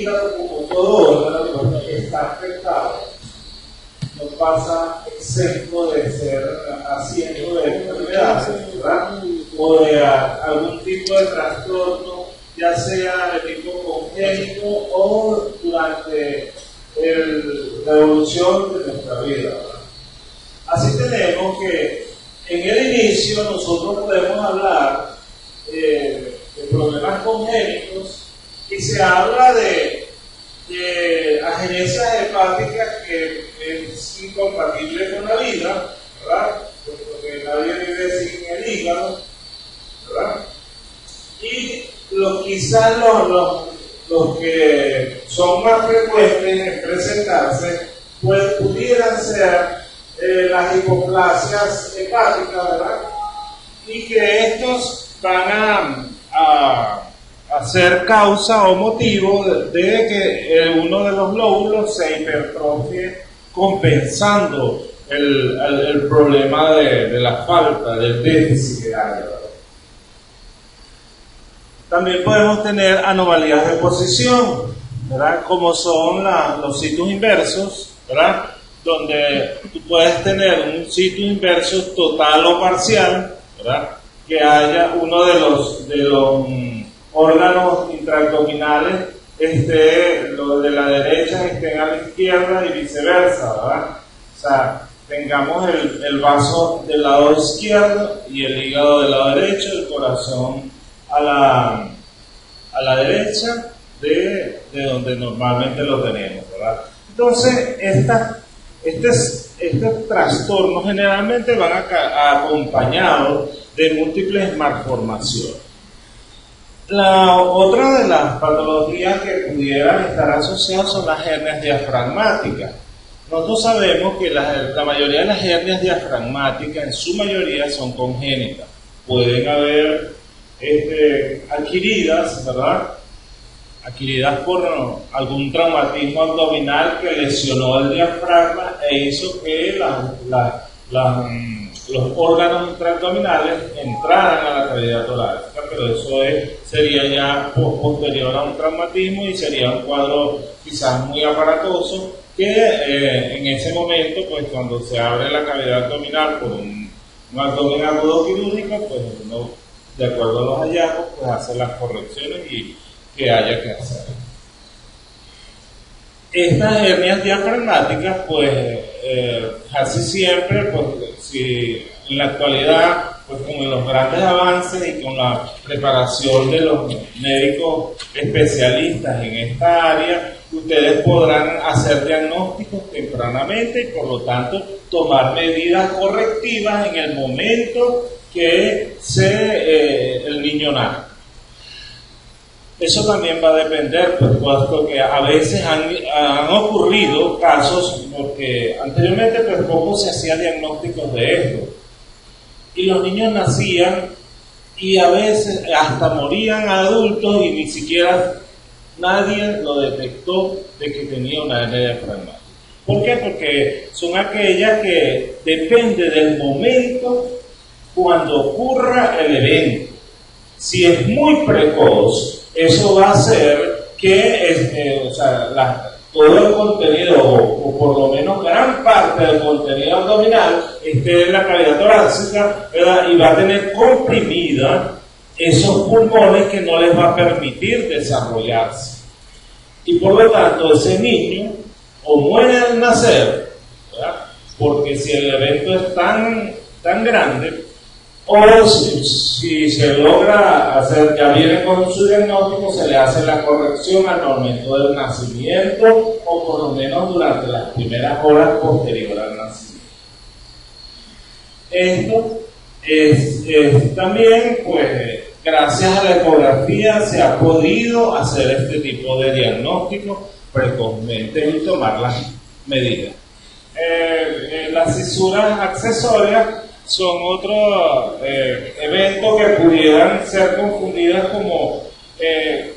hígado, como todo órgano, está afectado, no pasa exento de ser haciendo de enfermedades, ¿verdad? O de algún tipo de trastorno, ya sea de tipo congénito o durante la evolución de nuestra vida, ¿verdad? Así tenemos que en el inicio nosotros podemos hablar de problemas congénitos y se habla de agenesia hepática que es incompatible con la vida, ¿verdad? Porque nadie vive sin el hígado, ¿verdad? Y quizás los que son más frecuentes en presentarse, pues pudieran ser las hipoplasias hepáticas, ¿verdad? Y que estos van a ser causa o motivo de que uno de los lóbulos se hipertrofie, compensando el problema de la falta, del déficit que hay, ¿verdad? También podemos tener anomalías de posición, ¿verdad? Como son los situs inversos, ¿verdad? Donde tú puedes tener un sitio inverso total o parcial, ¿verdad? Que haya uno de los órganos intraabdominales, los de la derecha estén a la izquierda y viceversa, ¿verdad? O sea, tengamos el vaso del lado izquierdo y el hígado del lado derecho, el corazón a la derecha de donde normalmente lo tenemos, ¿verdad? Entonces, estos trastornos generalmente van acompañados de múltiples malformaciones. La otra de las patologías que pudieran estar asociadas son las hernias diafragmáticas. Nosotros sabemos que la mayoría de las hernias diafragmáticas, en su mayoría, son congénitas. Pueden haber adquiridas, ¿verdad? Adquiridas por algún traumatismo abdominal que lesionó el diafragma e hizo que los órganos intraabdominales entraran a la cavidad torácica, pero eso sería ya posterior a un traumatismo y sería un cuadro quizás muy aparatoso que en ese momento, pues cuando se abre la cavidad abdominal por un abdomen agudo quirúrgico, pues uno, de acuerdo a los hallazgos, pues hace las correcciones y que haya que hacer. Estas hernias diafragmáticas, pues casi siempre, pues si en la actualidad, pues con los grandes avances y con la preparación de los médicos especialistas en esta área, ustedes podrán hacer diagnósticos tempranamente y por lo tanto tomar medidas correctivas en el momento que el niño nace. Eso también va a depender, pues, puesto que a veces han ocurrido casos, porque anteriormente pues poco se hacía diagnósticos de esto, y los niños nacían y a veces hasta morían adultos y ni siquiera nadie lo detectó de que tenía una hernia diafragmática. ¿Por qué? Porque son aquellas que depende del momento cuando ocurra el evento. Si es muy precoz, eso va a hacer que todo el contenido, o por lo menos gran parte del contenido abdominal, esté en la cavidad torácica, ¿verdad? Y va a tener comprimida esos pulmones que no les va a permitir desarrollarse. Y por lo tanto, ese niño o muere al nacer, ¿verdad? Porque si el evento es tan grande, o si se logra hacer, ya viene con su diagnóstico, se le hace la corrección al momento del nacimiento o por lo menos durante las primeras horas posteriores al nacimiento. Esto es también, pues, gracias a la ecografía se ha podido hacer este tipo de diagnóstico precozmente y tomar las medidas. Las fisuras accesorias son otro evento que pudieran ser confundidas como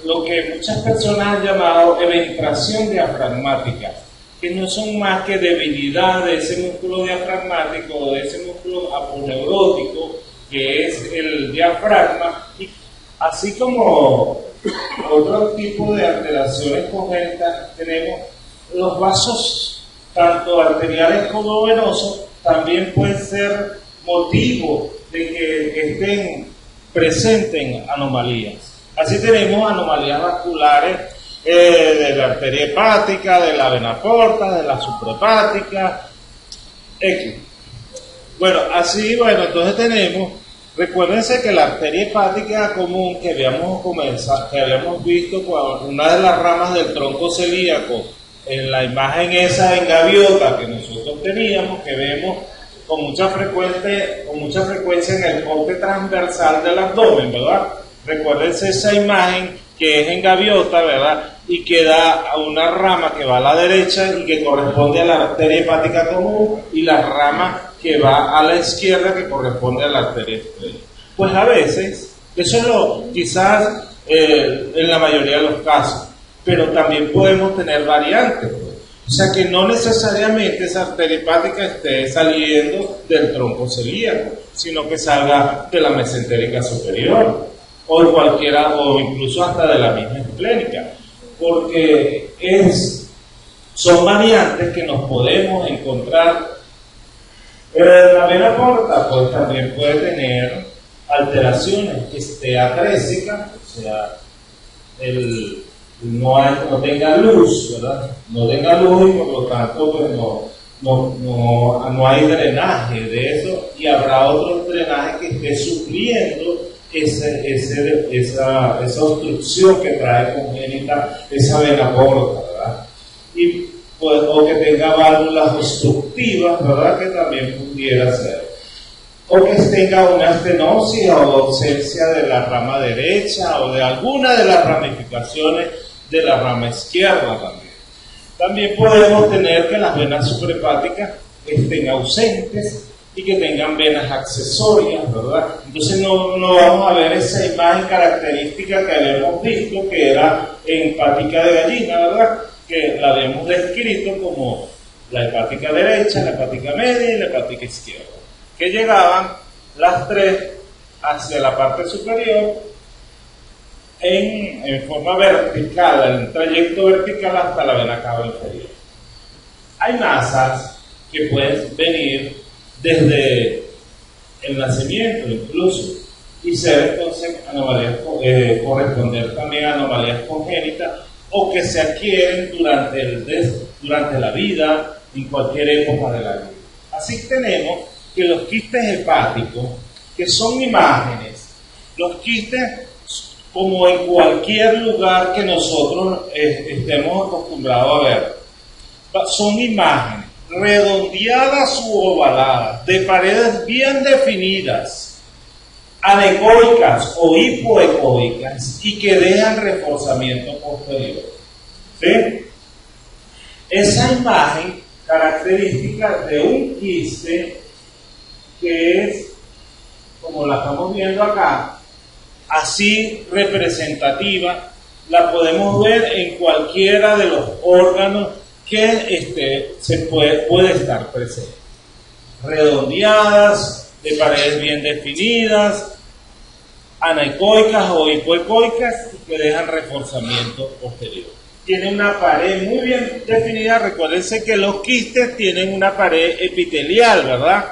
lo que muchas personas han llamado eventración diafragmática, que no son más que debilidad de ese músculo diafragmático o de ese músculo aponeurótico que es el diafragma, y así como otro tipo de alteraciones congénitas tenemos los vasos, tanto arteriales como venosos, también pueden ser motivo de que estén presentes anomalías. Así tenemos anomalías vasculares de la arteria hepática, de la vena porta, de la suprahepática, X. Bueno, así, entonces tenemos, recuérdense que la arteria hepática común que habíamos visto con una de las ramas del tronco celíaco, en la imagen esa en gaviota que nosotros teníamos, que vemos con mucha frecuencia en el corte transversal del abdomen, ¿verdad? Recuérdense esa imagen que es en gaviota, ¿verdad? Y que da a una rama que va a la derecha y que corresponde a la arteria hepática común, y la rama que va a la izquierda que corresponde a la arteria estrella. Pues a veces, eso es quizás en la mayoría de los casos, pero también podemos tener variantes. O sea que no necesariamente esa arteria hepática esté saliendo del tronco celíaco, sino que salga de la mesentérica superior, o incluso hasta de la misma esplénica, porque son variantes que nos podemos encontrar. La vena porta pues también puede tener alteraciones, que esté atrésica, o sea, no tenga luz, ¿verdad? No tenga luz, y por lo tanto pues no hay drenaje de eso, y habrá otro drenaje que esté supliendo esa obstrucción que trae congénita esa vena porta, ¿verdad? Y pues, o que tenga válvulas obstructivas, ¿verdad? Que también pudiera ser. O que tenga una estenosis o ausencia de la rama derecha o de alguna de las ramificaciones de la rama izquierda también. También podemos tener que las venas suprahepáticas estén ausentes y que tengan venas accesorias, ¿verdad? Entonces no vamos a ver esa imagen característica que habíamos visto, que era hepática de gallina, ¿verdad? Que la habíamos descrito como la hepática derecha, la hepática media y la hepática izquierda, que llegaban las tres hacia la parte superior en forma vertical, en un trayecto vertical hasta la vena cava inferior. Hay masas que pueden venir desde el nacimiento incluso, y ser entonces anomalías, corresponder también a anomalías congénitas, o que se adquieren durante la vida, en cualquier época de la vida. Así tenemos que los quistes hepáticos, que son imágenes, los quistes, como en cualquier lugar que nosotros estemos acostumbrados a ver, son imágenes redondeadas u ovaladas, de paredes bien definidas, anecoicas o hipoecoicas, y que dejan reforzamiento posterior. ¿Sí? Esa imagen característica de un quiste, que es, como la estamos viendo acá, así representativa, la podemos ver en cualquiera de los órganos que puede estar presente. Redondeadas, de paredes bien definidas, anecoicas o hipoecoicas, que dejan reforzamiento posterior. Tiene una pared muy bien definida. Recuérdense que los quistes tienen una pared epitelial, ¿verdad?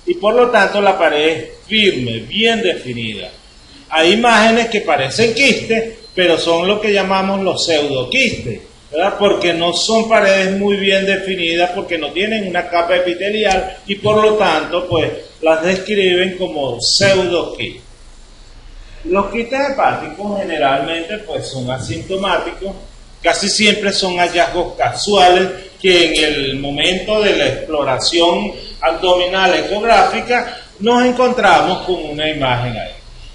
Y por lo tanto la pared es firme, bien definida. Hay imágenes que parecen quistes, pero son lo que llamamos los pseudoquistes, ¿verdad? Porque no son paredes muy bien definidas, porque no tienen una capa epitelial, y por lo tanto pues las describen como pseudoquistes. Los quistes hepáticos generalmente pues son asintomáticos, casi siempre son hallazgos casuales que en el momento de la exploración abdominal ecográfica nos encontramos con una imagen ahí.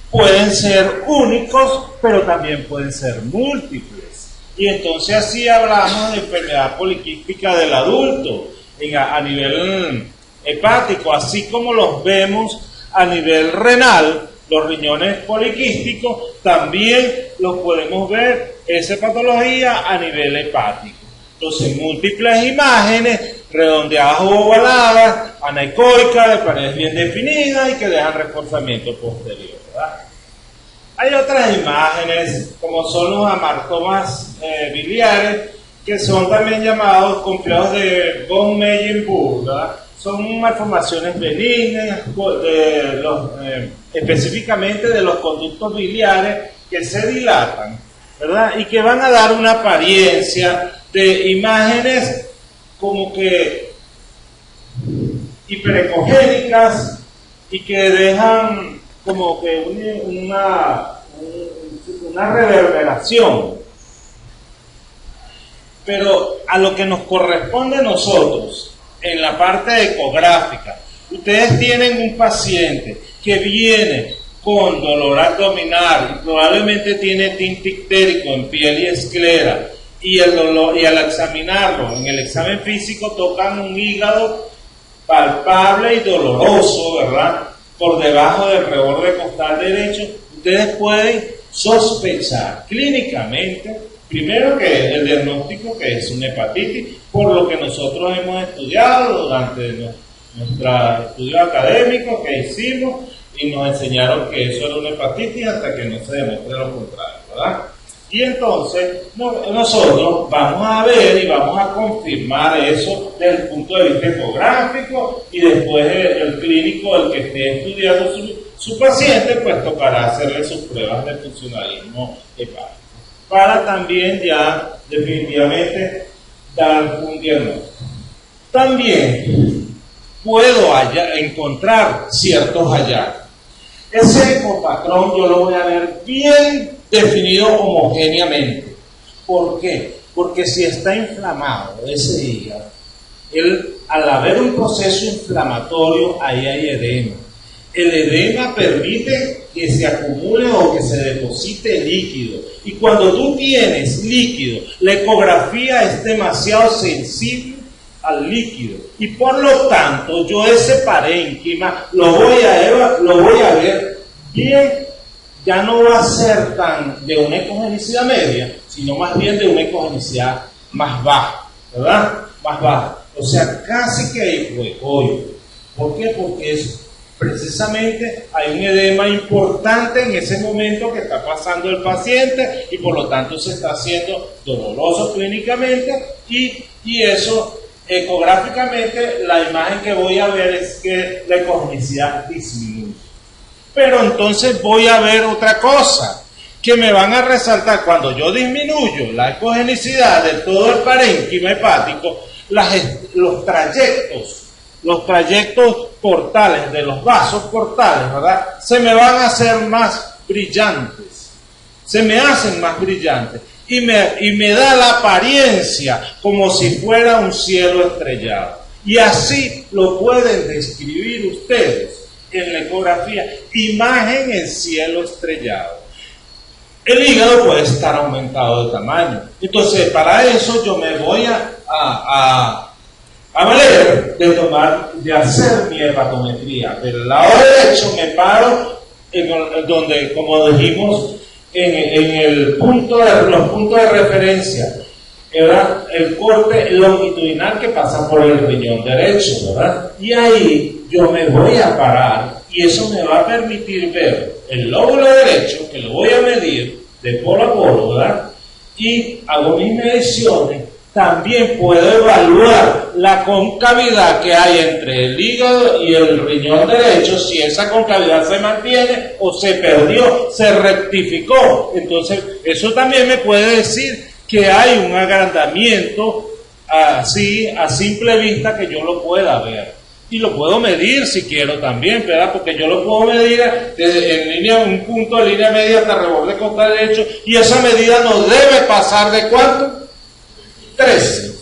Pueden ser únicos, pero también pueden ser múltiples. Y entonces así hablamos de enfermedad poliquística del adulto a nivel hepático, así como los vemos a nivel renal. Los riñones poliquísticos también los podemos ver, esa patología a nivel hepático. Entonces, múltiples imágenes, redondeadas o ovaladas, anecoicas, de paredes bien definidas y que dejan reforzamiento posterior, ¿verdad? Hay otras imágenes, como son los amartomas biliares, que son también llamados complejos de von Meyenburg, ¿verdad? Son malformaciones benignas, específicamente de los conductos biliares que se dilatan, ¿verdad? Y que van a dar una apariencia de imágenes como que hiperecogénicas y que dejan como que una reverberación. Pero a lo que nos corresponde a nosotros, en la parte ecográfica, ustedes tienen un paciente que viene con dolor abdominal y probablemente tiene tinte ictérico en piel y esclera, y el dolor, y al examinarlo en el examen físico tocan un hígado palpable y doloroso, ¿verdad?, por debajo del reborde costal derecho. Ustedes pueden sospechar clínicamente, primero, que el diagnóstico que es una hepatitis, por lo que nosotros hemos estudiado durante nuestro estudio académico que hicimos, y nos enseñaron que eso era una hepatitis hasta que no se demuestre lo contrario, ¿verdad? Y entonces nosotros vamos a ver y vamos a confirmar eso desde el punto de vista ecográfico, y después el clínico, el que esté estudiando su paciente, pues tocará hacerle sus pruebas de funcionalismo hepático, para también ya definitivamente dar un diagnóstico. También puedo encontrar ciertos hallazgos. Ese ecopatrón yo lo voy a ver bien definido homogéneamente. ¿Por qué? Porque si está inflamado ese hígado, al haber un proceso inflamatorio, ahí hay edema. El edema permite que se acumule o que se deposite líquido. Y cuando tú tienes líquido, la ecografía es demasiado sensible al líquido. Y por lo tanto, yo ese parénquima lo voy a ver bien. Ya no va a ser tan de una ecogenicidad media, sino más bien de una ecogenicidad más baja, ¿verdad? Más baja. O sea, casi que hipoecoico. ¿Por qué? Porque precisamente hay un edema importante en ese momento que está pasando el paciente, y por lo tanto se está haciendo doloroso clínicamente, y eso ecográficamente la imagen que voy a ver es que la ecogenicidad disminuye. Pero entonces voy a ver otra cosa que me van a resaltar. Cuando yo disminuyo la ecogenicidad de todo el parénquima hepático, los trayectos portales de los vasos portales, ¿verdad?, se me van a hacer más brillantes, se me hacen más brillantes, y me da la apariencia como si fuera un cielo estrellado. Y así lo pueden describir ustedes en la ecografía: imagen en cielo estrellado. El hígado puede estar aumentado de tamaño. Entonces, para eso yo me voy a valer de hacer mi hepatometría. Del lado derecho me paro donde, como dijimos, en los puntos de referencia, ¿verdad?, el corte longitudinal que pasa por el riñón derecho, ¿verdad? Y ahí yo me voy a parar, y eso me va a permitir ver el lóbulo derecho, que lo voy a medir de polo a polo, ¿verdad? Y hago mis mediciones. También puedo evaluar la concavidad que hay entre el hígado y el riñón derecho, si esa concavidad se mantiene o se perdió, se rectificó. Entonces, eso también me puede decir que hay un agrandamiento así a simple vista, que yo lo pueda ver. Y lo puedo medir si quiero también, ¿verdad? Porque yo lo puedo medir en línea, un punto de línea media hasta reborde costal derecho, y esa medida no debe pasar de ¿cuánto? 13.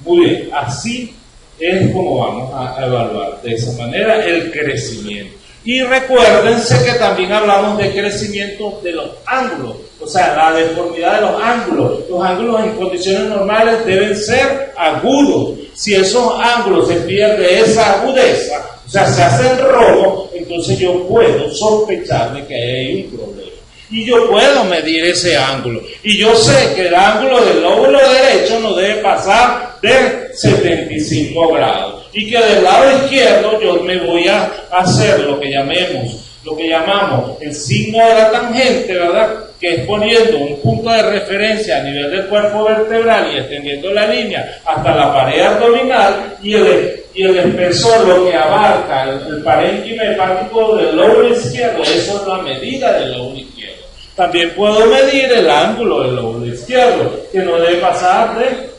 Muy bien, así es como vamos a evaluar de esa manera el crecimiento. Y recuérdense que también hablamos de crecimiento de los ángulos, o sea, la deformidad de los ángulos. Los ángulos en condiciones normales deben ser agudos. Si esos ángulos se pierde esa agudeza, o sea, se hacen rojos, entonces yo puedo sospechar de que hay un problema. Y yo puedo medir ese ángulo. Y yo sé que el ángulo del lóbulo derecho no debe pasar de 75 grados. Y que del lado izquierdo yo me voy a hacer lo que llamemos lo que llamamos el signo de la tangente, ¿verdad? Que es poniendo un punto de referencia a nivel del cuerpo vertebral y extendiendo la línea hasta la pared abdominal, y el espesor, lo que abarca el parénquima hepático del lóbulo izquierdo, eso es la medida del lóbulo izquierdo. También puedo medir el ángulo del lóbulo izquierdo, que no debe pasar de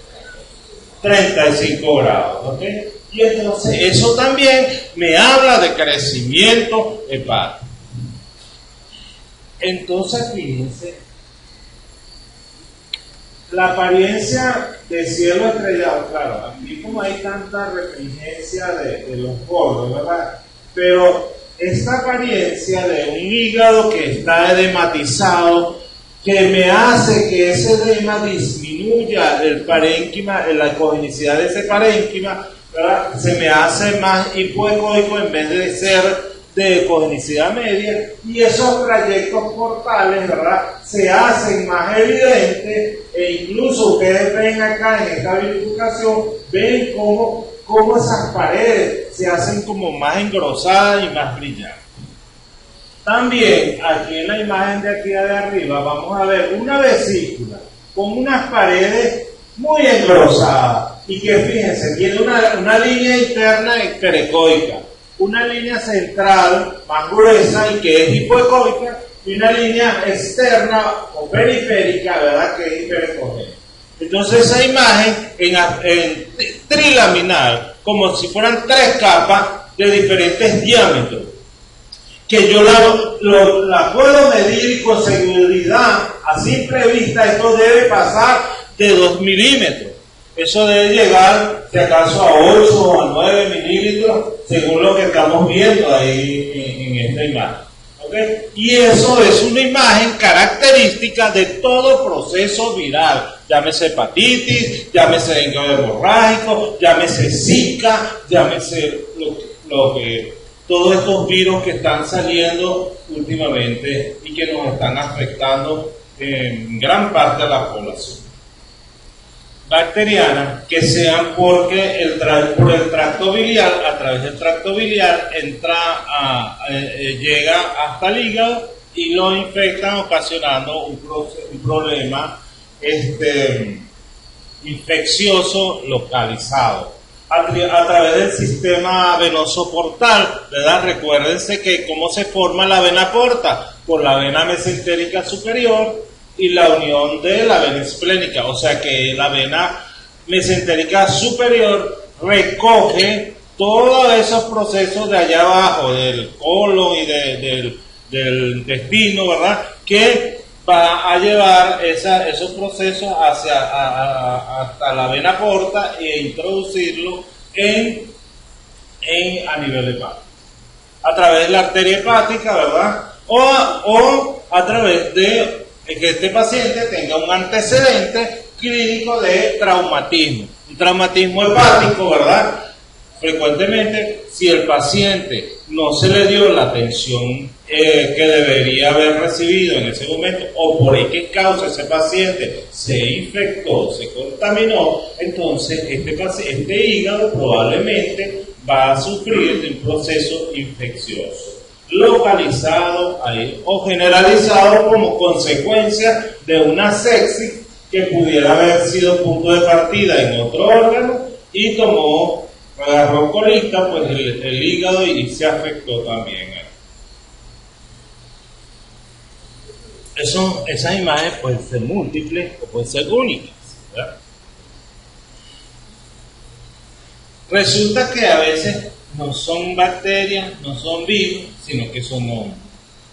35 grados, ¿ok? Y entonces eso también me habla de crecimiento hepático. Entonces, fíjense, la apariencia de cielo estrellado, claro, aquí como hay tanta refrigencia de los bordes, ¿verdad? Pero esta apariencia de un hígado que está edematizado, que me hace que ese edema disminuya el parénquima, la ecogenicidad de ese parénquima, ¿verdad? Se me hace más hipoecoico en vez de ser de ecogenicidad media, y esos trayectos portales, ¿verdad?, se hacen más evidentes, e incluso ustedes ven acá en esta bifurcación, ven cómo esas paredes se hacen como más engrosadas y más brillantes. También aquí en la imagen de aquí de arriba vamos a ver una vesícula con unas paredes muy engrosadas y que, fíjense, tiene una línea interna hiperecoica, una línea central más gruesa y que es hipoecoica, y una línea externa o periférica, ¿verdad?, que es hiperecogénica. Entonces esa imagen en trilaminar, como si fueran 3 capas de diferentes diámetros, que yo la puedo medir y con seguridad, a simple vista, esto debe pasar de 2 milímetros. Eso debe llegar, si acaso, a 8 o a 9 milímetros, según lo que estamos viendo ahí en esta imagen. ¿Okay? Y eso es una imagen característica de todo proceso viral, llámese hepatitis, llámese dengue hemorrágico, llámese Zika, llámese todos estos virus que están saliendo últimamente y que nos están afectando en gran parte de la población bacteriana, que sean porque por el tracto biliar, a través del tracto biliar llega hasta el hígado y lo infectan, ocasionando un problema infeccioso localizado a través del sistema venoso portal, ¿verdad? Recuérdense que cómo se forma la vena porta, por la vena mesentérica superior y la unión de la vena esplénica, o sea que la vena mesentérica superior recoge todos esos procesos de allá abajo, del colon y del intestino, ¿verdad?, que va a llevar esos procesos hasta la vena porta e introducirlo a nivel hepático, a través de la arteria hepática, ¿verdad?, o a través de que este paciente tenga un antecedente clínico de traumatismo, un traumatismo hepático, ¿verdad? Frecuentemente, si el paciente no se le dio la atención que debería haber recibido en ese momento, o por X causa ese paciente se infectó, se contaminó, entonces este hígado probablemente va a sufrir de un proceso infeccioso localizado ahí o generalizado como consecuencia de una sepsis que pudiera haber sido punto de partida en otro órgano y agarró colita pues el hígado y se afectó también. Esas imágenes pueden ser múltiples o pueden ser únicas, ¿verdad? Resulta que a veces no son bacterias, no son virus, sino que son hongos,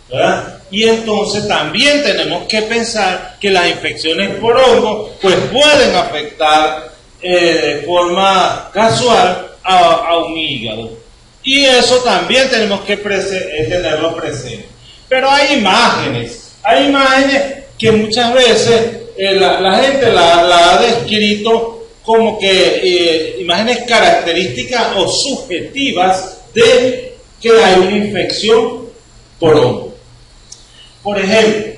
¿verdad? Y entonces también tenemos que pensar que las infecciones por hongos pues pueden afectar de forma casual a un hígado. Y eso también tenemos que tenerlo presente. Pero hay imágenes que muchas veces la gente la ha descrito como que imágenes características o subjetivas de que hay una infección por hongo. Por ejemplo,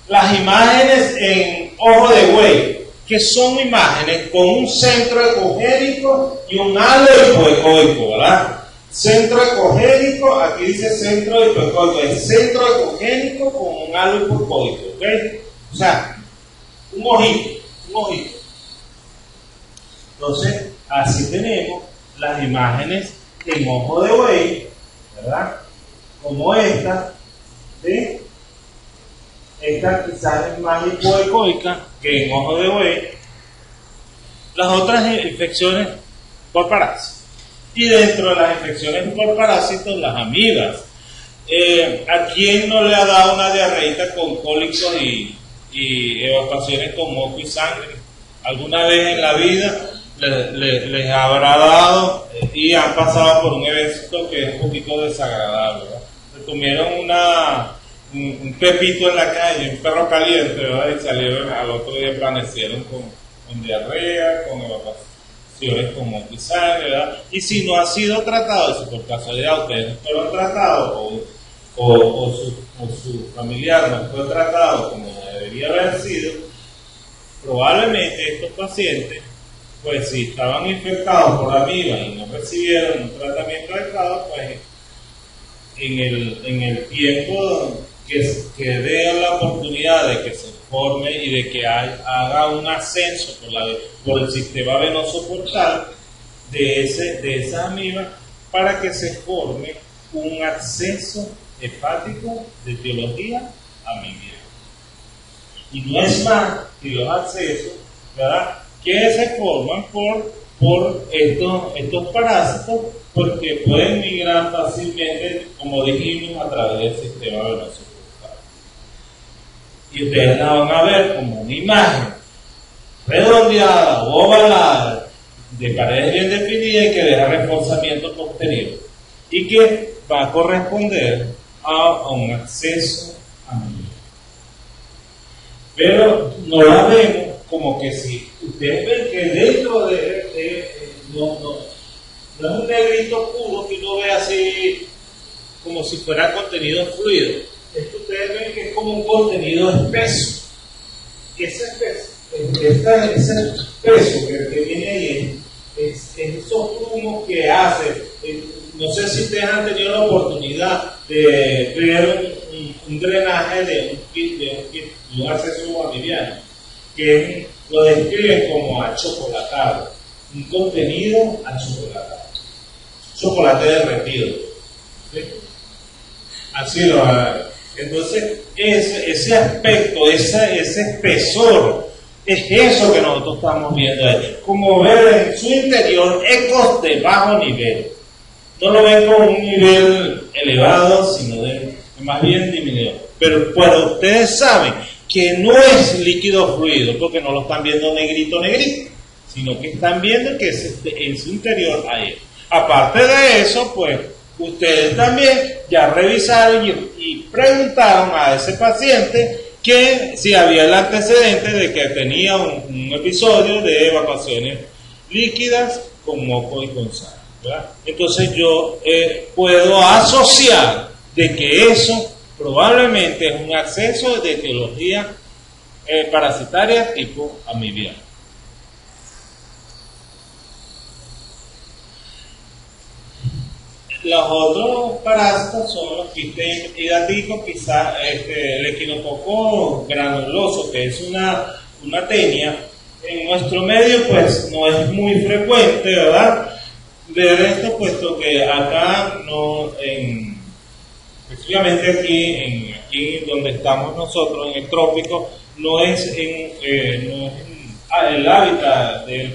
las imágenes en ojo de buey, que son imágenes con un centro ecogénico y un halo hipoecoico, ¿verdad? centro ecogénico, aquí dice centro hipoecoico, es centro ecogénico con un halo hipoecoico, ¿ok? O sea, un ojito. Entonces, así tenemos las imágenes en ojo de buey, ¿verdad? Como esta, ¿sí? Esta quizás es más hipoecoica que en ojo de buey. Las otras infecciones por parásitos. Y dentro de las infecciones por parásitos, las amibas. ¿A quién no le ha dado una diarreíta con cólicos y evacuaciones con moco y sangre? ¿Alguna vez en la vida les habrá dado y han pasado por un evento que es un poquito desagradable, ¿verdad? Se comieron un pepito en la calle, un perro caliente, ¿verdad? Y salieron al otro día, amanecieron con diarrea, con evacuaciones con moco y sangre, ¿verdad? Y si no ha sido tratado, si por casualidad ustedes no fueron tratados o su familiar no fue tratado como debería haber sido, probablemente estos pacientes, pues si estaban infectados por amiba y no recibieron un tratamiento adecuado, pues en el tiempo que dé la oportunidad de que se forme y de que haga un ascenso por el sistema venoso portal de esa amiba para que se forme un acceso hepático de etiología amibiana. Y no es más que los accesos, ¿verdad?, que se forman por estos parásitos, porque pueden migrar fácilmente, como dijimos, a través del sistema venoso portal. Y ustedes la van a ver como una imagen redondeada o ovalada, de paredes bien definidas y que deja reforzamiento posterior, y que va a corresponder a un acceso amibiano. Pero no la vemos como que si ustedes ven que dentro no es un negrito puro que uno ve así como si fuera contenido fluido. Esto ustedes ven que es como un contenido espeso. Ese espeso que viene ahí es esos grumos que hace. No sé si ustedes han tenido la oportunidad de ver un drenaje de un acceso amibiano, que lo describen como achocolatado, un contenido achocolatado, chocolate derretido, ¿sí? Así lo va. Entonces, ese aspecto, ese espesor, es eso que nosotros estamos viendo ahí, como ver en su interior ecos de bajo nivel. No lo ven con un nivel elevado, sino más bien disminuido. Pero ustedes saben que no es líquido fluido, porque no lo están viendo negrito, sino que están viendo que en su interior hay. Aparte de eso, pues, ustedes también ya revisaron y preguntaron a ese paciente que si había el antecedente de que tenía un episodio de evacuaciones líquidas con moco y con sangre, ¿verdad? Entonces yo puedo asociar de que eso probablemente es un acceso de etiología parasitaria tipo amibiana. Los otros parásitos son los quistes hidáticos, quizás el equinococo granuloso, que es una tenia. En nuestro medio pues no es muy frecuente, ¿verdad?, ver esto, puesto que acá no, específicamente aquí donde estamos nosotros, en el trópico, no es el hábitat del.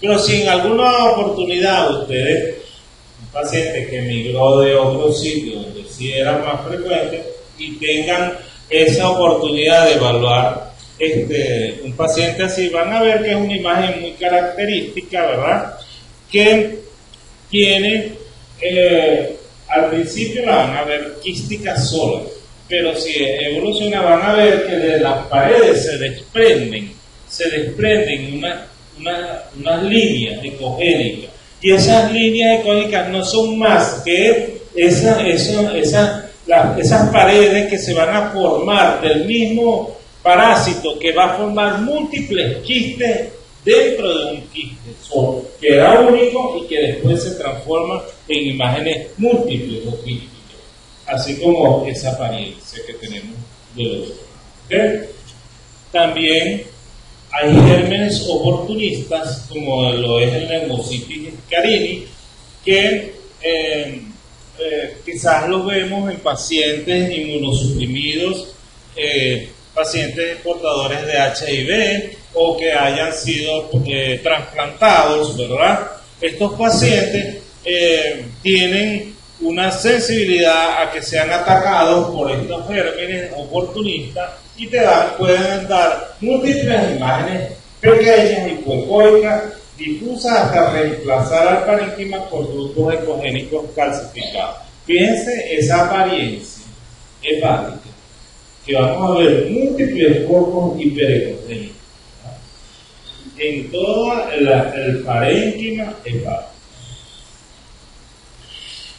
Pero si en alguna oportunidad ustedes, un paciente que migró de otro sitio donde sí era más frecuente, y tengan esa oportunidad de evaluar un paciente así, van a ver que es una imagen muy característica, ¿verdad?, que tiene, al principio la van a ver quística sola, pero si evoluciona van a ver que de las paredes se desprenden unas líneas ecogénicas, y esas líneas ecogénicas no son más que esas paredes que se van a formar del mismo parásito, que va a formar múltiples quistes dentro de un quiste solo, que era único y que después se transforma en imágenes múltiples o críticas, así como esa apariencia que tenemos de los ojos. ¿Okay? También hay gérmenes oportunistas, como lo es el Pneumocystis carini, que quizás los vemos en pacientes inmunosuprimidos, pacientes portadores de HIV o que hayan sido trasplantados, ¿verdad? Estos pacientes tienen una sensibilidad a que sean atacados por estos gérmenes oportunistas y pueden dar múltiples imágenes pequeñas, hipoecoicas, difusas hasta reemplazar al parénquima por grupos ecogénicos calcificados. Fíjense esa apariencia hepática, que vamos a ver múltiples focos hiperecogénicos en todo el parénquima hepático.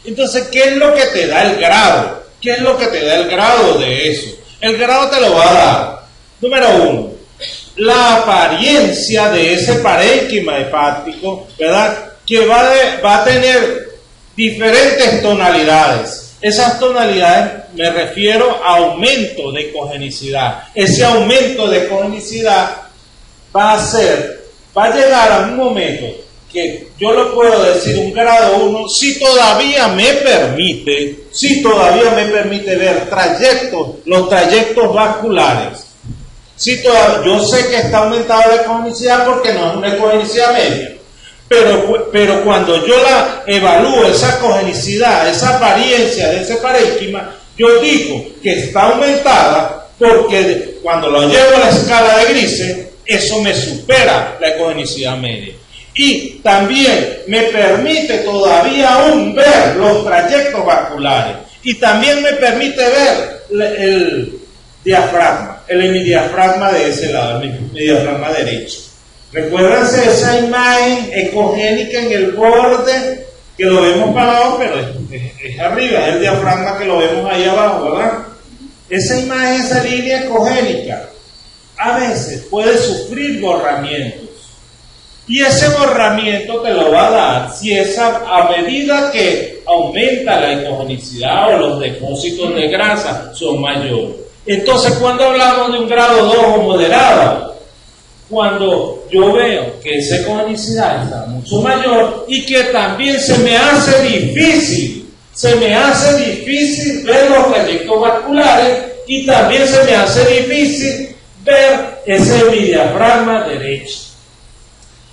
Entonces, ¿qué es lo que te da el grado? ¿Qué es lo que te da el grado de eso? El grado te lo va a dar, número 1, la apariencia de ese parénquima hepático, ¿verdad? Que va a tener diferentes tonalidades. Esas tonalidades me refiero a aumento de ecogenicidad. Ese aumento de ecogenicidad va a llegar a un momento que yo lo puedo decir un grado 1 si todavía me permite ver los trayectos vasculares. Yo sé que está aumentada la ecogenicidad porque no es una ecogenicidad media, pero cuando yo la evalúo, esa ecogenicidad, esa apariencia de ese parénquima, yo digo que está aumentada porque cuando lo llevo a la escala de grises, eso me supera la ecogenicidad media. Y también me permite todavía aún ver los trayectos vasculares. Y también me permite ver el diafragma, el hemidiafragma de ese lado, el hemidiafragma derecho. Recuérdense esa imagen ecogénica en el borde, que lo vemos para abajo, pero es arriba, es el diafragma que lo vemos ahí abajo, ¿verdad? Esa imagen, esa línea ecogénica, a veces puede sufrir borramientos. Y ese borramiento te lo va a dar si a medida que aumenta la ecogenicidad o los depósitos de grasa son mayores. Entonces, cuando hablamos de un grado 2 o moderado, cuando yo veo que esa ecogenicidad está mucho mayor y que también se me hace difícil ver los trayectos vasculares y también se me hace difícil ver ese hemidiafragma derecho,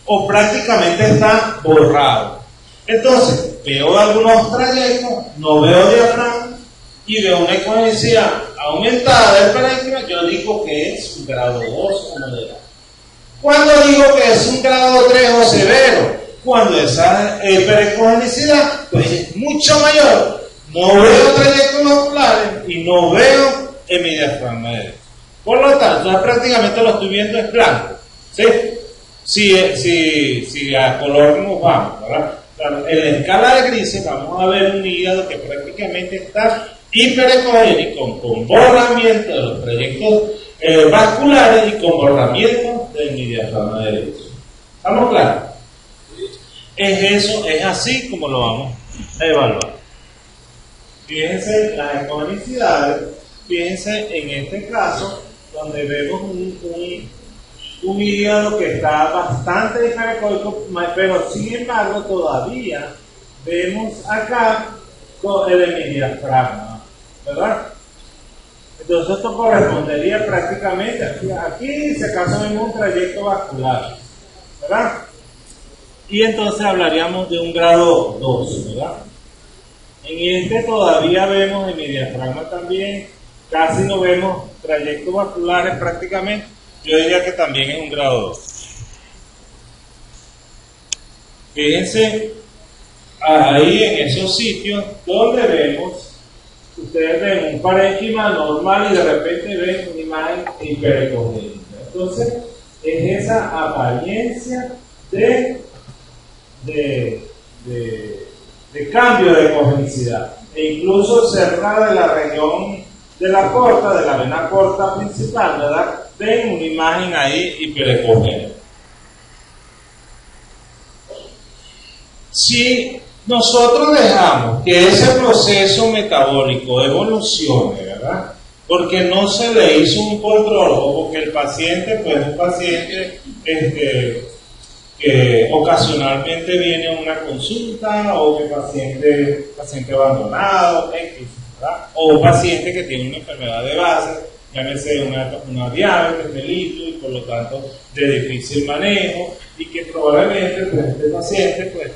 o prácticamente está borrado. Entonces, veo algunos trayectos, no veo diafragma y veo una ecogenicidad aumentada del parénquima, yo digo que es un grado 2 o moderado. Cuando digo que es un grado 3 o severo, cuando esa hiperecogenicidad pues es mucho mayor, no veo trayectos vasculares y no veo hemidiafragma derecho. Por lo tanto, ya prácticamente lo estoy viendo en blanco, ¿sí? Si a color nos vamos, ¿verdad? En la escala de grises vamos a ver un hígado que prácticamente está hiperecogénico, con borramiento de los trayectos vasculares y con borramiento del diafragma derecho. ¿Estamos claros? Es así como lo vamos a evaluar. Fíjense las ecogenicidades, fíjense en este caso, donde vemos un hígado que está bastante hiperecóico, pero sin embargo todavía vemos acá el hemidiafragma, ¿verdad? Entonces esto correspondería prácticamente aquí si acaso vemos un trayecto vascular, ¿verdad? Y entonces hablaríamos de un grado 2, ¿verdad? En este todavía vemos hemidiafragma también, casi no vemos trayectos vasculares prácticamente. Yo diría que también es un grado 2. Fíjense ahí en esos sitios donde vemos, ustedes ven un parénquima normal y de repente ven una imagen hiperecogénica. Entonces, es esa apariencia de cambio de ecogenicidad. E incluso cerca de la región de la corta, de la vena corta principal, ¿verdad? Ven una imagen ahí hiperecogénica. Si nosotros dejamos que ese proceso metabólico evolucione, ¿verdad? Porque no se le hizo un control, o porque el paciente, pues un paciente que ocasionalmente viene a una consulta, o que paciente abandonado, ¿verdad? O un paciente que tiene una enfermedad de base, llámese una diabetes mellitus, y por lo tanto de difícil manejo, y que probablemente pues, este paciente pues,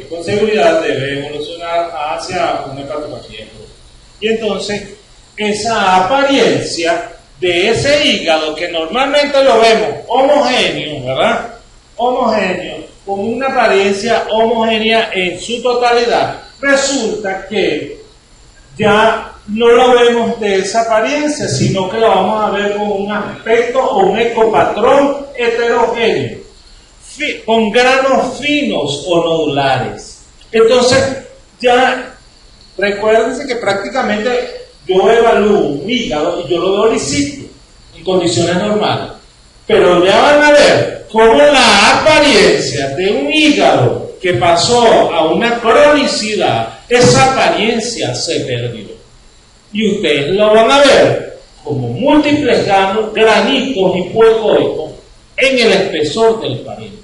con seguridad debe evolucionar hacia una hepatopatía. Y entonces esa apariencia de ese hígado que normalmente lo vemos homogéneo, ¿verdad? Homogéneo, con una apariencia homogénea en su totalidad, resulta que ya no lo vemos de esa apariencia, sino que lo vamos a ver con un aspecto o un ecopatrón heterogéneo, con granos finos o nodulares. Entonces, ya recuérdense que prácticamente yo evalúo un hígado y yo lo veo lisito en condiciones normales, pero ya van a ver cómo la apariencia de un hígado que pasó a una cronicidad, esa apariencia se perdió. Y ustedes lo van a ver como múltiples granitos hipoecoicos en el espesor del parénquima.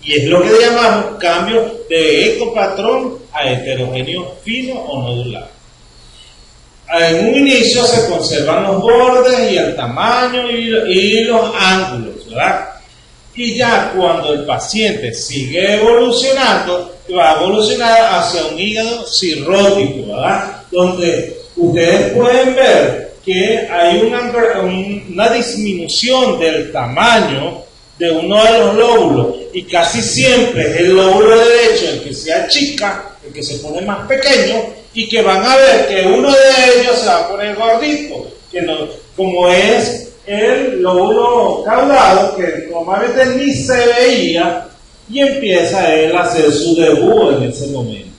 Y es lo que llamamos cambio de ecopatrón a heterogéneo fino o nodular. En un inicio se conservan los bordes y el tamaño y los ángulos, ¿verdad? Y ya cuando el paciente sigue evolucionando, va a evolucionar hacia un hígado cirrótico, ¿verdad? Donde ustedes pueden ver que hay una disminución del tamaño de uno de los lóbulos, y casi siempre es el lóbulo derecho el que se achica, el que se pone más pequeño, y que van a ver que uno de ellos se va a poner gordito, que no, como es el lóbulo caudado, que normalmente ni se veía, y empieza él a hacer su debut en ese momento.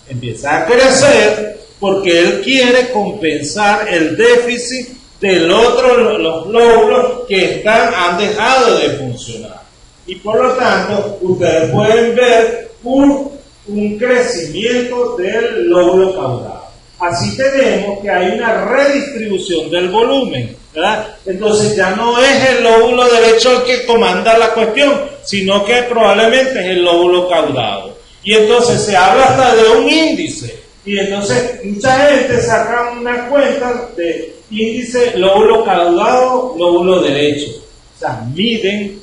Empieza a crecer porque él quiere compensar el déficit del otro, los lóbulos que han dejado de funcionar. Y por lo tanto, ustedes pueden ver un crecimiento del lóbulo caudado. Así tenemos que hay una redistribución del volumen, ¿verdad? Entonces ya no es el lóbulo derecho el que comanda la cuestión, sino que probablemente es el lóbulo caudado. Y entonces se habla hasta de un índice. Y entonces mucha gente saca una cuenta de índice lóbulo caudado, lóbulo derecho. O sea, miden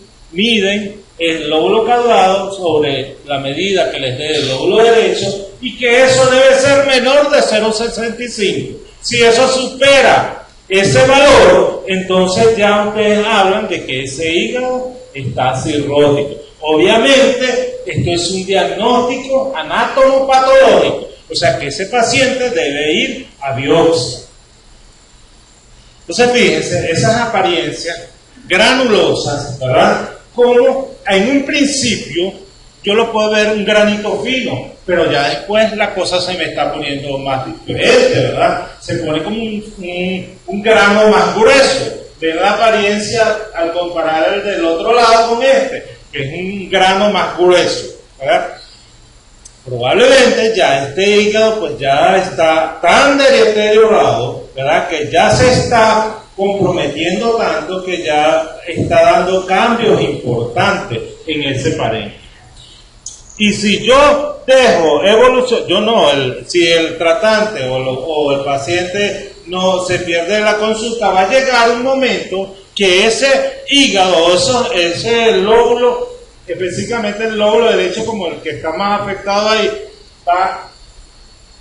el lóbulo caudado sobre la medida que les dé el lóbulo derecho, y que eso debe ser menor de 0,65. Si eso supera ese valor, entonces ya ustedes hablan de que ese hígado está cirrótico. Obviamente, esto es un diagnóstico anatomopatológico, o sea que ese paciente debe ir a biopsia. Entonces, fíjense, esas apariencias granulosas, ¿verdad? Como en un principio yo lo puedo ver un granito fino, pero ya después la cosa se me está poniendo más diferente, ¿verdad? Se pone como un grano más grueso. Ven la apariencia al comparar el del otro lado con este, que es un grano más grueso, ¿verdad? Probablemente ya este hígado pues ya está tan deteriorado, ¿verdad? Que ya se está comprometiendo tanto que ya está dando cambios importantes en ese parénquima. Y si yo dejo evolución, si el tratante o el paciente no se pierde la consulta, va a llegar un momento que ese hígado, ese lóbulo, específicamente el lóbulo derecho como el que está más afectado ahí, va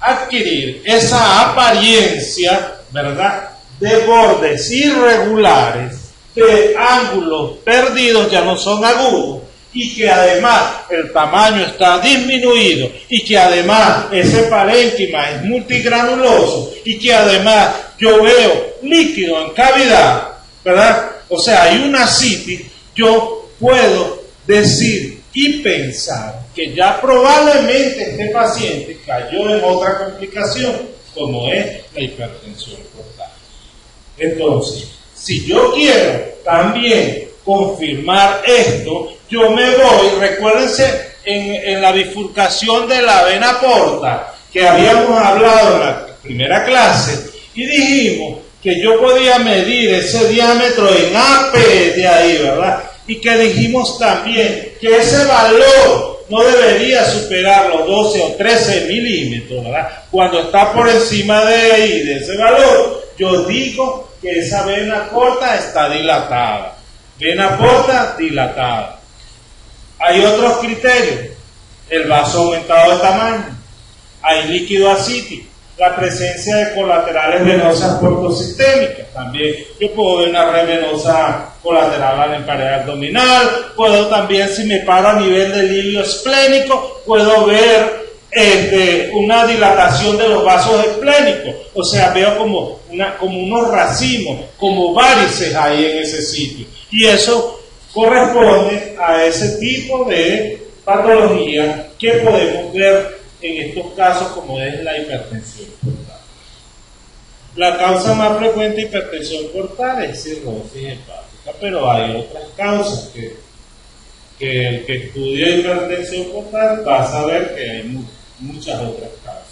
a adquirir esa apariencia, ¿verdad?, de bordes irregulares, de ángulos perdidos, ya no son agudos, y que además el tamaño está disminuido, y que además ese parénquima es multigranuloso, y que además yo veo líquido en cavidad, ¿verdad? O sea, hay una citis. Yo puedo decir y pensar que ya probablemente este paciente cayó en otra complicación, como es la hipertensión portal. Entonces, si yo quiero también confirmar esto, yo me voy, recuérdense, en la bifurcación de la vena porta, que habíamos hablado en la primera clase, y dijimos que yo podía medir ese diámetro en AP de ahí, ¿verdad? Y que dijimos también que ese valor no debería superar los 12 o 13 milímetros, ¿verdad? Cuando está por encima de ahí, de ese valor, yo digo que esa vena porta está dilatada. Vena porta dilatada. Hay otros criterios. El vaso aumentado de tamaño. Hay líquido ascítico. La presencia de colaterales venosas portosistémicas. También yo puedo ver una red venosa colateral en pared abdominal. Puedo también, si me paro a nivel del hilio esplénico, puedo ver una dilatación de los vasos esplénicos. O sea, veo como unos racimos, como varices ahí en ese sitio. Y eso corresponde a ese tipo de patología que podemos ver en estos casos, como es la hipertensión portal. La causa más frecuente de hipertensión portal es cirrosis hepática, pero hay otras causas que el que estudia hipertensión portal va a saber que hay muchas otras causas.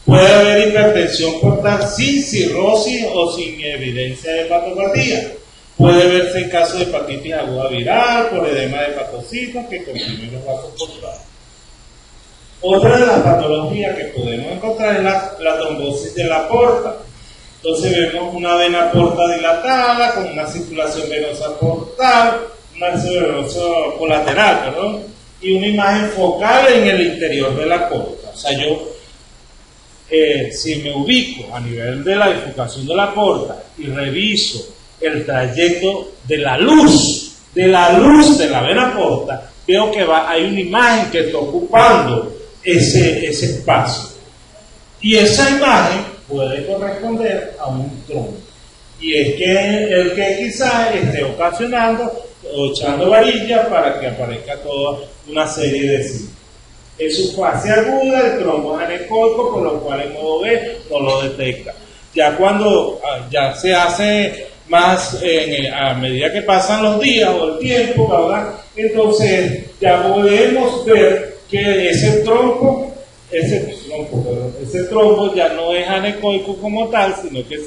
Puede haber hipertensión portal sin cirrosis o sin evidencia de hepatopatía. Puede verse en caso de hepatitis aguda viral, por edema de hepatocitos que comprime los vasos portales. Otra de las patologías que podemos encontrar es la trombosis de la porta. Entonces vemos una vena porta dilatada con una circulación venosa portal, una circulación colateral, perdón, y una imagen focal en el interior de la porta. O sea, yo, si me ubico a nivel de la bifurcación de la porta y reviso el trayecto de la luz de la vena porta, veo que hay una imagen que está ocupando ese espacio. Y esa imagen puede corresponder a un trombo. Y es que el que quizás esté ocasionando o echando varillas para que aparezca toda una serie de signos. En su fase aguda, el trombo es anecoico, por lo cual en modo B no lo detecta. Ya cuando ya se hace más a medida que pasan los días o el tiempo, ¿verdad? Entonces ya podemos ver que ese trombo ya no es anecoico como tal, sino que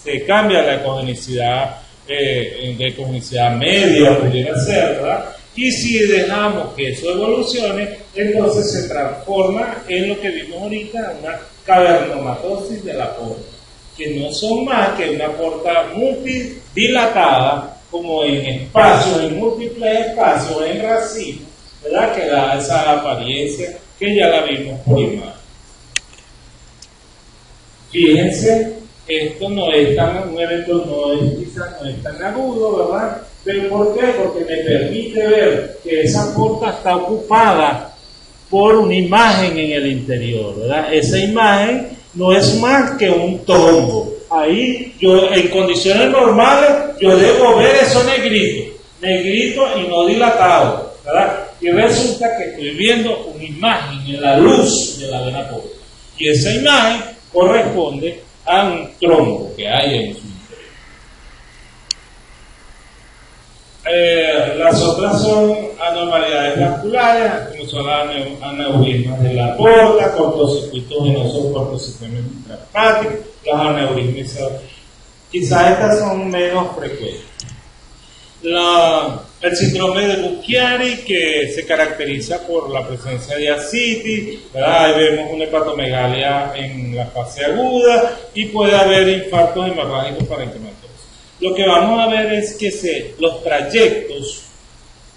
se cambia la ecogenicidad de ecogenicidad media, pudiera ser, ¿verdad? Y si dejamos que eso evolucione, entonces se transforma en lo que vimos ahorita, una cavernomatosis de la porta, que no son más que una porta multidilatada, como en espacios, en múltiples espacios, en racimos, ¿verdad? Que da esa apariencia que ya la vimos por imagen. Fíjense, esto no es tan, un evento quizás no es tan agudo, ¿verdad? ¿Pero por qué? Porque me permite ver que esa porta está ocupada por una imagen en el interior, ¿verdad? Esa imagen no es más que un trombo. Ahí, yo en condiciones normales, yo debo ver eso negrito y no dilatado, ¿verdad? Y resulta que estoy viendo una imagen en la luz de la vena porta. Y esa imagen corresponde a un trombo que hay en su interior. Las otras son anormalidades vasculares, como son aneurismas de la porta, cortocircuitos venosos por el sistema intrahepático, los aneurismas. Quizás estas son menos frecuentes. El síndrome de Buchiari, que se caracteriza por la presencia de ascitis, ¿verdad? Ahí vemos una hepatomegalia en la fase aguda y puede haber infartos hemorrágicos parenquimatosos. Lo que vamos a ver es que los trayectos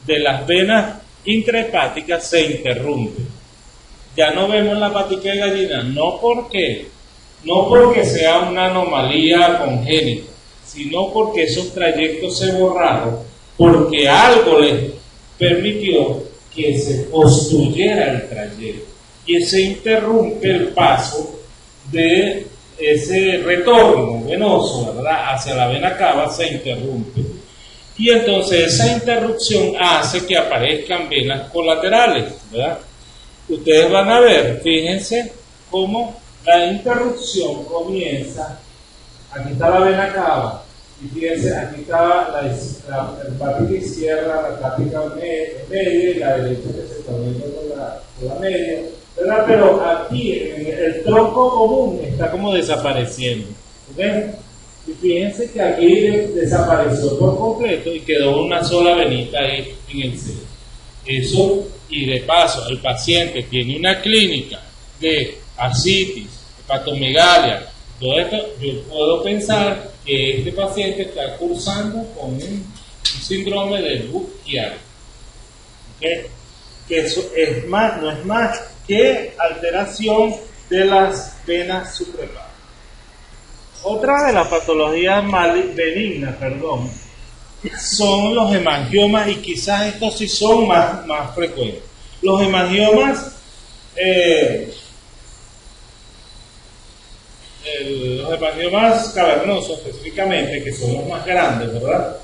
de las venas intrahepáticas se interrumpen. Ya no vemos la patica de gallina, no porque sea una anomalía congénita, sino porque esos trayectos se borraron, porque algo les permitió que se obstruyera el trayecto y se interrumpe el paso de ese retorno venoso, ¿verdad? Hacia la vena cava se interrumpe. Y entonces esa interrupción hace que aparezcan venas colaterales, ¿verdad? Ustedes van a ver, fíjense cómo la interrupción comienza, aquí está la vena cava, Y fíjense, aquí estaba la hepática izquierda, la hepática media y la derecha que se está viendo con la media, ¿verdad? Pero aquí el tronco común está como desapareciendo, ¿ok? Y fíjense que aquí desapareció por completo y quedó una sola venita ahí en el centro. Eso, y de paso, el paciente tiene una clínica de ascitis, hepatomegalia, todo esto, yo puedo pensar que este paciente está cursando con un síndrome de Buch-Chiari, ¿okay? Que eso es más, no es más que alteración de las venas suprarrenales. Otra de las patologías benignas, son los hemangiomas, y quizás estos sí son más frecuentes. Los hemangiomas, los hemangiomas cavernosos específicamente, que son los más grandes, ¿verdad?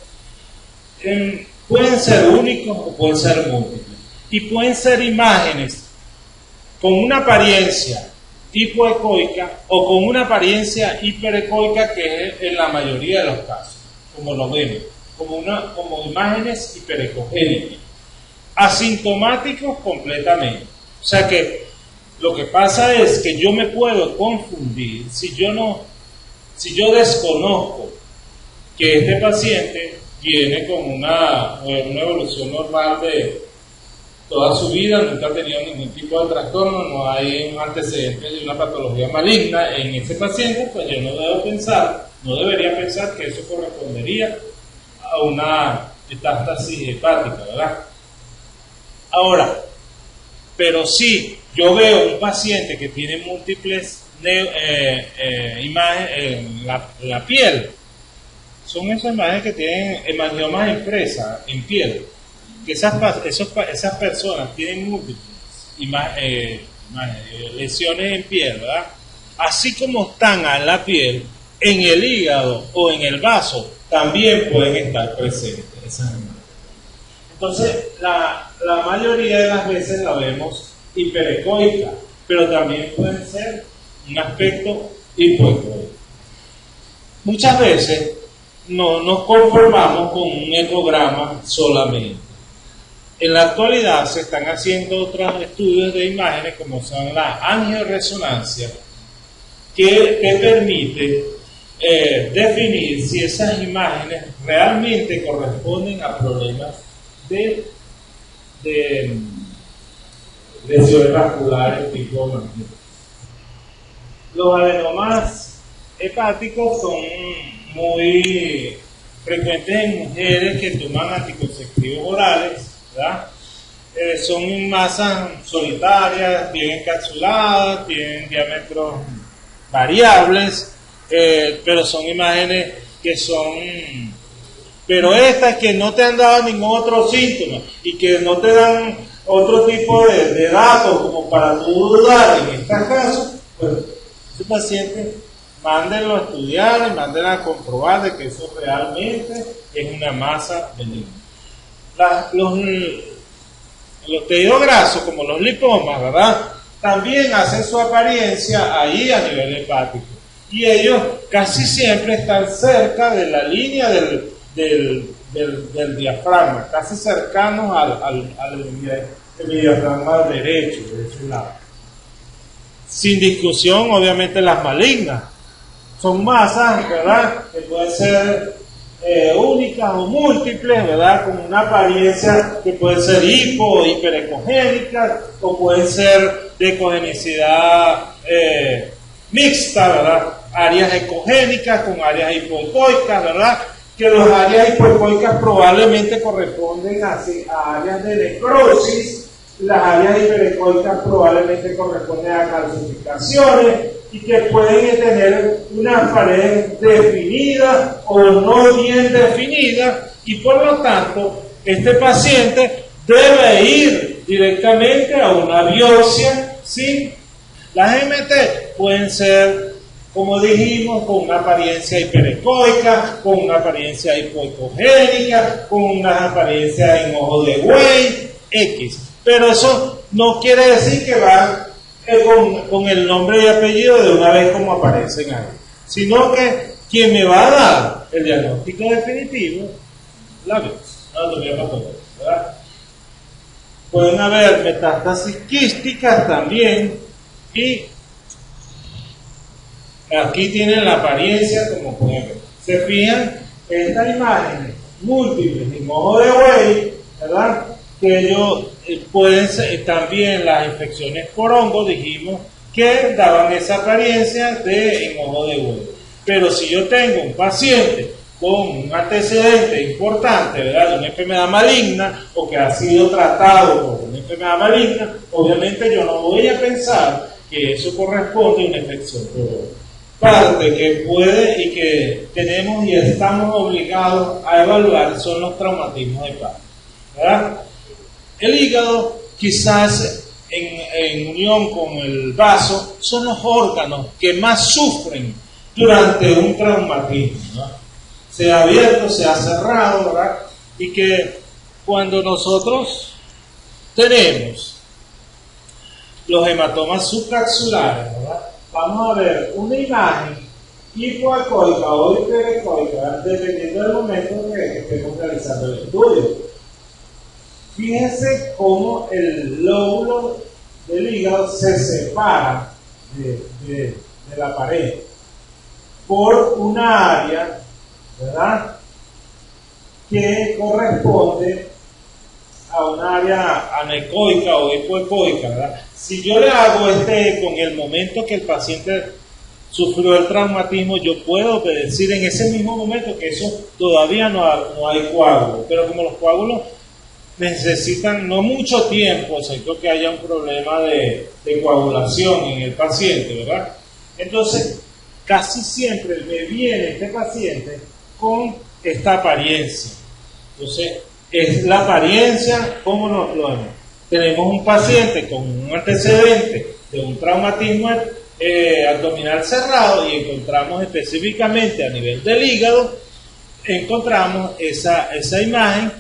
Pueden ser únicos o pueden ser múltiples. Y pueden ser imágenes con una apariencia hipoecoica o con una apariencia hiperecoica, que es en la mayoría de los casos, como lo vemos, como imágenes hiperecogénicas, asintomáticos completamente. O sea que lo que pasa es que yo me puedo confundir si yo desconozco que este paciente viene con una evolución normal de toda su vida, nunca ha tenido ningún tipo de trastorno, no hay un antecedente de una patología maligna en ese paciente, pues yo no debería pensar que eso correspondería a una metástasis hepática, ¿verdad? Ahora, pero si yo veo un paciente que tiene múltiples imágenes en la piel, son esas imágenes que tienen hemangiomas impresas en piel, que esas personas tienen múltiples lesiones en piel, ¿verdad? Así como están en la piel, en el hígado o en el vaso, también pueden estar presentes esas imágenes. Entonces, la mayoría de las veces la vemos hiperecoica, pero también puede ser un aspecto hipoecoico. Muchas veces no nos conformamos con un ecograma solamente. En la actualidad se están haciendo otros estudios de imágenes, como son la angioresonancia, que te permite definir si esas imágenes realmente corresponden a problemas de lesiones vasculares tipo magnética. Los adenomas hepáticos son muy frecuentes en mujeres que toman anticonceptivos orales, ¿verdad? Son masas solitarias, bien encapsuladas, tienen diámetros variables, pero son imágenes que son... Pero estas que no te han dado ningún otro síntoma y que no te dan otro tipo de datos como para tú dudar en estos casos, pues ese paciente mándenlo a estudiar y mándenlo a comprobar de que eso realmente es una masa benigna. Los tejidos grasos, como los lipomas, ¿verdad? También hacen su apariencia ahí a nivel hepático. Y ellos casi siempre están cerca de la línea del diafragma, casi cercanos al diafragma derecho, de ese lado. Sin discusión, obviamente, las malignas. Son masas, ¿verdad?, que pueden ser únicas o múltiples, ¿verdad?, con una apariencia que puede ser hiperecogénica o puede ser de ecogenicidad mixta, ¿verdad?, áreas ecogénicas con áreas hipoecoicas, ¿verdad?, que las áreas hipoecoicas probablemente corresponden a áreas de necrosis, las áreas hiperecoicas probablemente corresponden a calcificaciones y que pueden tener una pared definida o no bien definida, y por lo tanto este paciente debe ir directamente a una biopsia. ¿Sí? Las GMT pueden ser, como dijimos, con una apariencia hiperecoica, con una apariencia hipoecogénica, con una apariencia en ojo de buey, X. Pero eso no quiere decir que va con el nombre y apellido de una vez como aparecen ahí, sino que quien me va a dar el diagnóstico definitivo, la anatomía patológica, ¿verdad? Pueden haber metástasis quísticas también, y aquí tienen la apariencia como pueden ver. Se fijan en estas imágenes múltiples en ojo de buey, ¿verdad? Que ellos pueden ser, también las infecciones por hongo, dijimos que daban esa apariencia de en ojo de buey. Pero si yo tengo un paciente con un antecedente importante, ¿verdad?, de una enfermedad maligna o que ha sido tratado por una enfermedad maligna, obviamente yo no voy a pensar que eso corresponde a una infección por hongo. Parte que puede y que tenemos y estamos obligados a evaluar son los traumatismos hepáticos, ¿verdad? El hígado, quizás en unión con el vaso, son los órganos que más sufren durante un traumatismo, ¿no? Sea abierto, sea cerrado, ¿verdad? Y que cuando nosotros tenemos los hematomas subcapsulares, ¿verdad?, vamos a ver una imagen hipoecoica o hiperecoica, dependiendo del momento que estemos realizando el estudio. Fíjense cómo el lóbulo del hígado se separa de la pared por una área, ¿verdad?, que corresponde a un área anecoica o hipoecoica, ¿verdad? Si yo le hago este eco en el momento que el paciente sufrió el traumatismo, yo puedo decir en ese mismo momento que eso todavía no hay coágulos, pero como los coágulos necesitan no mucho tiempo, excepto que haya un problema de coagulación en el paciente, ¿verdad? Entonces, casi siempre me viene este paciente con esta apariencia. Entonces, es la apariencia, ¿cómo nos lo vemos? Tenemos un paciente con un antecedente de un traumatismo abdominal cerrado y encontramos específicamente a nivel del hígado, encontramos esa imagen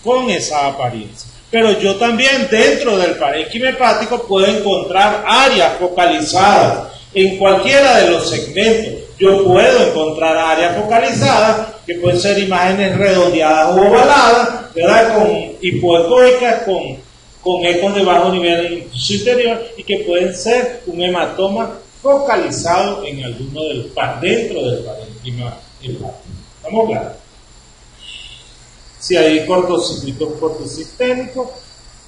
con esa apariencia. Pero yo también dentro del parénquima hepático puedo encontrar áreas focalizadas en cualquiera de los segmentos. Yo puedo encontrar áreas focalizadas que pueden ser imágenes redondeadas o ovaladas, ¿verdad?, con hipoecoicas, con ecos de bajo nivel superior, y que pueden ser un hematoma focalizado en alguno de los dentro del parénquima hepático. ¿Estamos claros? Si hay cortocircuitos cortosistémicos,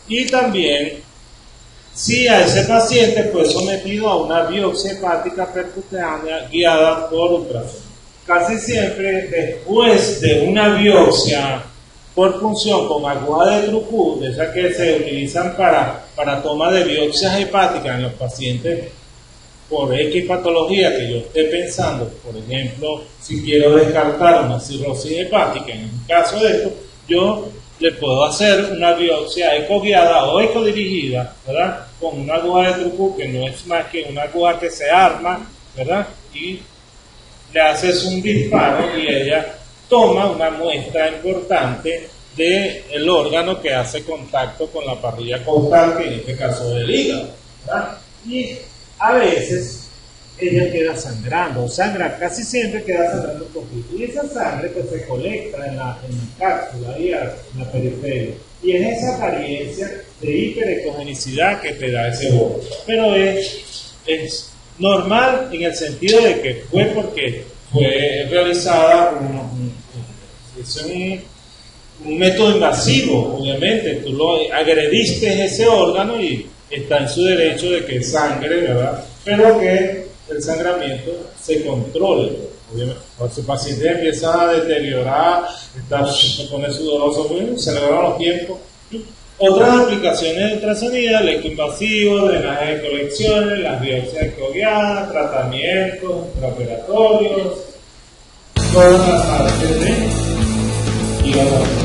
y también si a ese paciente fue sometido a una biopsia hepática percutánea guiada por ultrasonido. Casi siempre después de una biopsia por punción con aguja de Trucú, de esas que se utilizan para toma de biopsias hepáticas en los pacientes por X patología que yo esté pensando, por ejemplo, si quiero descartar una cirrosis hepática, en el caso de esto, yo le puedo hacer una biopsia ecoguiada o ecodirigida, ¿verdad?, con una aguja de Trucú, que no es más que una aguja que se arma, ¿verdad?, y le haces un disparo y ella toma una muestra importante del órgano que hace contacto con la parrilla costal, que en este caso es el hígado, ¿verdad? Y a veces ella queda sangrando, casi siempre queda sangrando un poquito, y esa sangre pues se colecta en la cápsula y en la periferia, y es esa apariencia de hiperecogenicidad que te da ese bobo. Pero es normal en el sentido de que fue porque fue realizada un método invasivo, obviamente, tú lo agrediste ese órgano y está en su derecho de que sangre, ¿verdad?, pero que el sangramiento se controle, obviamente. Cuando su paciente empieza a deteriorar, se pone sudoroso, se le van los tiempos. Otras aplicaciones de ultrasonido, electroinvasivo, drenaje de colecciones, las biopsias ecoguiadas, tratamientos intraoperatorios, todas las partes de hígado.